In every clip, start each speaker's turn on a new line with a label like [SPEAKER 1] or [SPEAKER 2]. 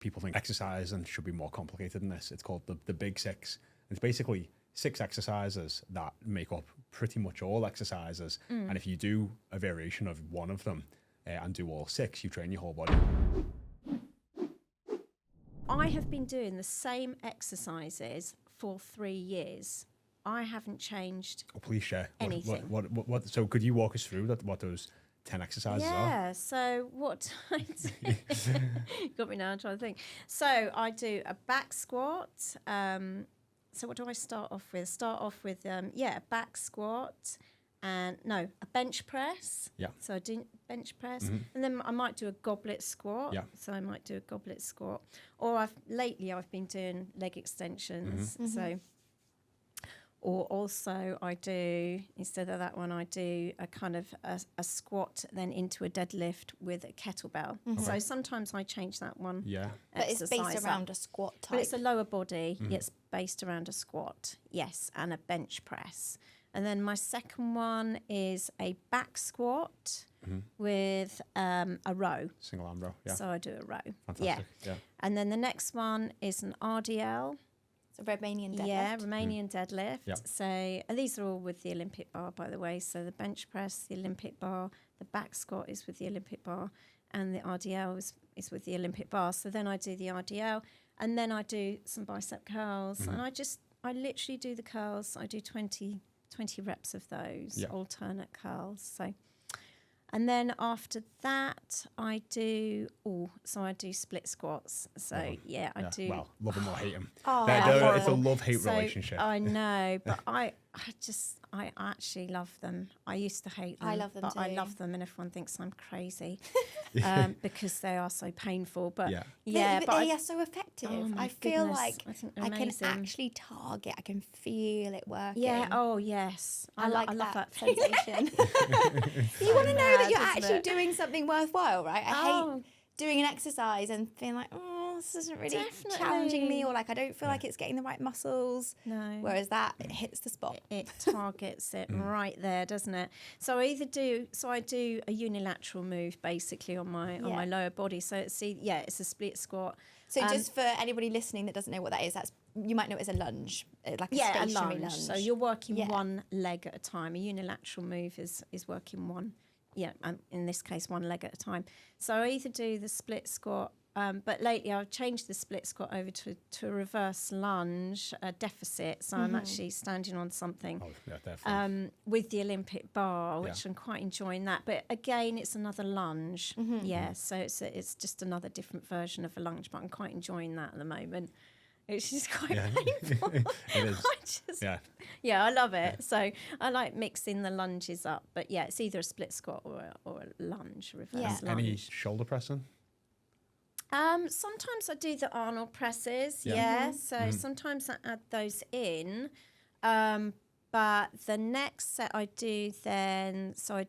[SPEAKER 1] people think exercising should be more complicated than this. It's called the Big Six. It's basically 6 exercises that make up pretty much all exercises. And if you do a variation of one of them and do all 6, you train your whole body.
[SPEAKER 2] I have been doing the same exercises for 3 years. I haven't changed
[SPEAKER 1] Please share
[SPEAKER 2] anything.
[SPEAKER 1] What so could you walk us through what those 10 exercises are?
[SPEAKER 2] Yeah, so what I do, got me now trying to think. So I do a back squat. So what do I start off with? A back squat and a bench press.
[SPEAKER 1] Yeah.
[SPEAKER 2] So I do bench press, and then I might do a goblet squat.
[SPEAKER 1] Yeah.
[SPEAKER 2] So I might do a goblet squat, or lately I've been doing leg extensions. So. Or also I do, instead of that one, I do a kind of a squat then into a deadlift with a kettlebell. So sometimes I change that one.
[SPEAKER 1] Yeah.
[SPEAKER 3] But it's based around a squat type.
[SPEAKER 2] But it's a lower body. It's based around a squat, yes, and a bench press. And then my second one is a back squat with a row.
[SPEAKER 1] Single arm row, yeah.
[SPEAKER 2] So I do a row.
[SPEAKER 1] Fantastic, yeah.
[SPEAKER 2] And then the next one is an RDL.
[SPEAKER 3] Romanian deadlift.
[SPEAKER 2] Yeah, Romanian deadlift.
[SPEAKER 1] Yep.
[SPEAKER 2] So, and these are all with the Olympic bar, by the way. So the bench press, the Olympic bar, the back squat is with the Olympic bar, and the RDL is with the Olympic bar. So then I do the RDL, and then I do some bicep curls, and I literally do the curls. I do 20 reps of those, alternate curls. So. And then after that, I do split squats. So, I do.
[SPEAKER 1] Well, love them or hate them.
[SPEAKER 2] Horrible.
[SPEAKER 1] It's a love-hate relationship.
[SPEAKER 2] I know, but I actually love them. I used to hate them.
[SPEAKER 3] I love them
[SPEAKER 2] but
[SPEAKER 3] too.
[SPEAKER 2] I love them, and everyone thinks I'm crazy because they are so painful. But
[SPEAKER 3] but they are so effective.
[SPEAKER 2] Oh my
[SPEAKER 3] I feel
[SPEAKER 2] goodness,
[SPEAKER 3] like
[SPEAKER 2] I
[SPEAKER 3] can
[SPEAKER 2] amazing.
[SPEAKER 3] actually target. I can feel it working.
[SPEAKER 2] Yeah. Oh yes. I love that
[SPEAKER 3] sensation. You want to know that you're actually doing something worthwhile, right? I hate doing an exercise and feeling like, this isn't really challenging me, or like I don't feel like it's getting the right muscles.
[SPEAKER 2] No.
[SPEAKER 3] Whereas that it hits the spot.
[SPEAKER 2] It targets it right there, doesn't it? So I do a unilateral move basically on my lower body. So it's a split squat.
[SPEAKER 3] So just for anybody listening that doesn't know what that is, you might know it as a lunge, like a stationary lunge.
[SPEAKER 2] So you're working one leg at a time. A unilateral move is working one. Yeah, in this case, one leg at a time. So I either do the split squat, but lately I've changed the split squat over to a reverse lunge, a deficit. So I'm actually standing on something with the Olympic bar, which I'm quite enjoying that. But again, it's another lunge. So it's just another different version of a lunge, but I'm quite enjoying that at the moment. It's just quite painful.
[SPEAKER 1] It is.
[SPEAKER 2] I love it. So I like mixing the lunges up. But it's either a split squat or a lunge, reverse lunge.
[SPEAKER 1] Any shoulder pressing?
[SPEAKER 2] Sometimes I do the Arnold presses. So sometimes I add those in. But the next set I do then, so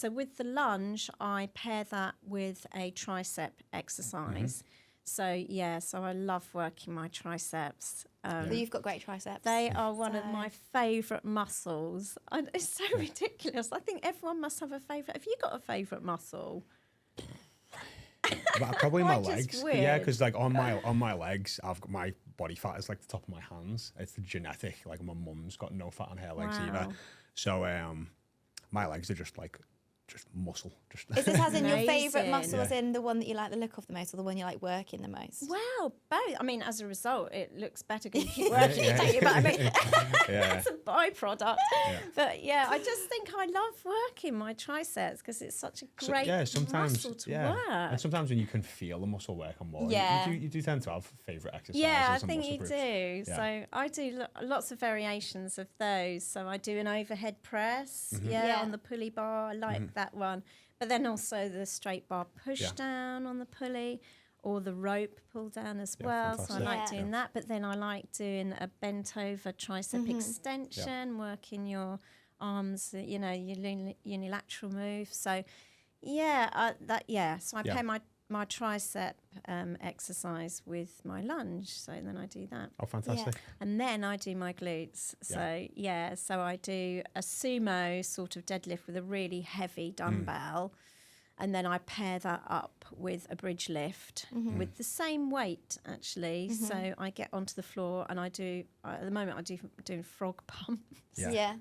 [SPEAKER 2] with the lunge, I pair that with a tricep exercise. So I love working my triceps.
[SPEAKER 3] You've got great triceps.
[SPEAKER 2] They are one of my favourite muscles. It's so ridiculous. I think everyone must have a favourite. Have you got a favourite muscle?
[SPEAKER 1] Probably my legs.
[SPEAKER 2] Weird?
[SPEAKER 1] Yeah, because like on my legs, I've got my body fat is like the top of my hands. It's the genetic. Like my mum's got no fat on her legs either. So my legs are just muscle.
[SPEAKER 3] Is this as in your favourite muscle, as in the one that you like the look of the most, or the one you like working the most?
[SPEAKER 2] Well, both. I mean, as a result, it looks better because you keep working it, but I mean, it's a byproduct. But I just think I love working my triceps because it's such a great muscle to work.
[SPEAKER 1] And sometimes when you can feel the muscle work on more, you do tend to have favourite exercises.
[SPEAKER 2] Yeah, I
[SPEAKER 1] and
[SPEAKER 2] think
[SPEAKER 1] muscle
[SPEAKER 2] you
[SPEAKER 1] groups.
[SPEAKER 2] do. So I do lots of variations of those. So I do an overhead press, on the pulley bar. I like that one. But then also the straight bar push down on the pulley, or the rope pull down as well.
[SPEAKER 1] Fantastic.
[SPEAKER 2] So I like doing that. But then I like doing a bent over tricep extension, working your arms, your unilateral move. So So I pair my tricep exercise with my lunge. So then I do that.
[SPEAKER 1] Oh, fantastic.
[SPEAKER 2] And then I do my glutes. So I do a sumo sort of deadlift with a really heavy dumbbell. And then I pair that up with a bridge lift with the same weight, actually. So I get onto the floor and I do, at the moment, doing frog pumps.
[SPEAKER 3] Yeah.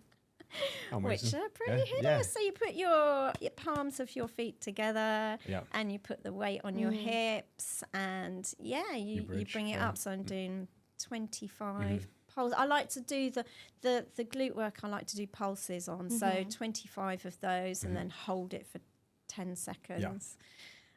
[SPEAKER 2] Which are pretty hideous. So you put your palms of your feet together and you put the weight on your hips and you bring it up. So I'm doing 25 pulses. I like to do the glute work. I like to do pulses on. So 25 of those and then hold it for 10 seconds.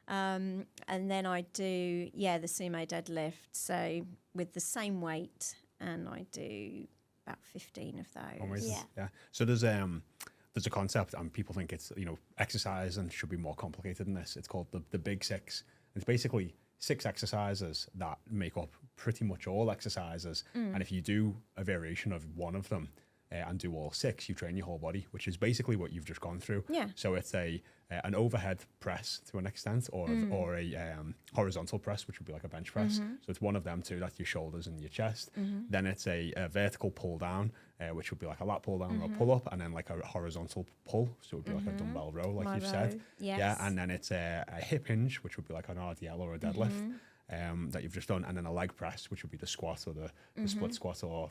[SPEAKER 2] And then I do, the sumo deadlift. So with the same weight, and I do about 15 of those.
[SPEAKER 1] Yeah. So there's a concept, and people think it's, exercise and should be more complicated than this. It's called the Big Six. It's basically 6 exercises that make up pretty much all exercises. And if you do a variation of one of them and do all 6, you train your whole body, which is basically what you've just gone through.
[SPEAKER 2] Yeah.
[SPEAKER 1] So it's an overhead press to an extent, or a horizontal press, which would be like a bench press. So it's one of them two, that's your shoulders and your chest. Then it's a vertical pull down, which would be like a lat pull down or a pull up, and then like a horizontal pull, so it would be like a dumbbell row, like you've said.
[SPEAKER 2] Yes.
[SPEAKER 1] Yeah, and then it's a hip hinge, which would be like an RDL or a deadlift that you've just done, and then a leg press, which would be the squat or the split squat or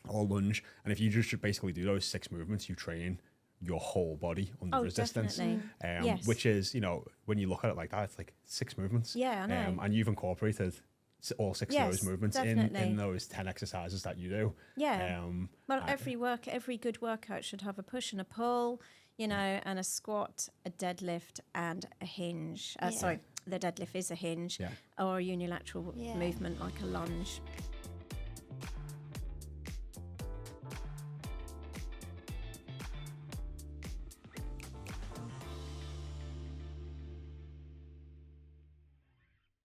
[SPEAKER 1] lunge. And if you just basically do those 6 movements, you train your whole body under resistance. Which is, when you look at it like that, it's like 6 movements.
[SPEAKER 2] Yeah, I know.
[SPEAKER 1] And you've incorporated all 6 of those movements in those 10 exercises that you do.
[SPEAKER 2] Yeah. Well, every good workout should have a push and a pull, and a squat, a deadlift, and a hinge. Sorry, the deadlift is a hinge or a unilateral movement like a lunge.